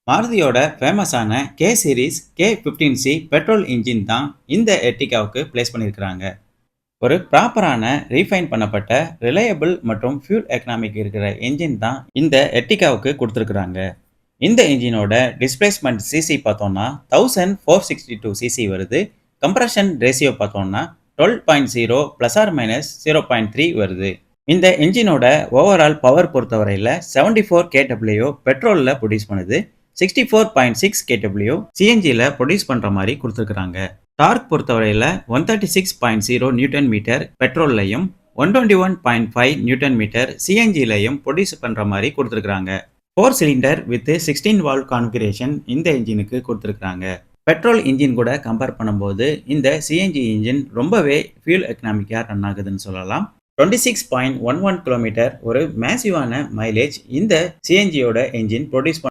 மாருதியோட ஃபேமஸான K series K15C petrol engine தான் இந்த எர்டிகாவுக்கு பிளேஸ் பண்ணியிருக்கிறாங்க. ஒரு ப்ராப்பரான ரீஃபைன் பண்ணப்பட்ட ரிலையபிள் மற்றும் ஃபியூல் எக்கனாமிக் இருக்கிற என்ஜின் தான் இந்த எர்டிகாவுக்கு கொடுத்துருக்குறாங்க. இந்த என்ஜினோட டிஸ்பிளேஸ்மெண்ட் சிசி பார்த்தோம்னா 1462 சிசி வருது. கம்ப்ரஷன் ரேஷியோ பார்த்தோம்னா 12.0 ப்ளஸ் ஆர் மைனஸ் 0.3 வருது. இந்த என்ஜினோட ஓவரால் பவர் பொறுத்தவரையில் 74 kW பெட்ரோலில் ப்ரொடியூஸ் பண்ணுது. 64.6 kW சிஎன்ஜியில் ப்ரொடியூஸ் பண்ணுற மாதிரி கொடுத்துருக்குறாங்க. டார்க் பொறுத்தவரையில் 136.0 நியூட்டன் மீட்டர் பெட்ரோல்லையும் 121.5 நியூட்டன் மீட்டர் சிஎன்ஜிலையும் ப்ரொடியூஸ் பண்ணுற மாதிரி கொடுத்துருக்குறாங்க. 4 சிலிண்டர் வித் 16 வால்வ் கான்ஃபிகரேஷன் இந்த இன்ஜினுக்கு கொடுத்துருக்குறாங்க. பெட்ரோல் இன்ஜின் கூட கம்பேர் பண்ணும்போது இந்த சிஎன்ஜி இன்ஜின் ரொம்பவே ஃபியூல் எக்கனாமிக்காக ரன் ஆகுதுன்னு சொல்லலாம். 26.11 கிலோமீட்டர் ஒரு மேசிவான மைலேஜ் இந்த சிஎன்ஜியோட என்ஜின் ப்ரொடியூஸ்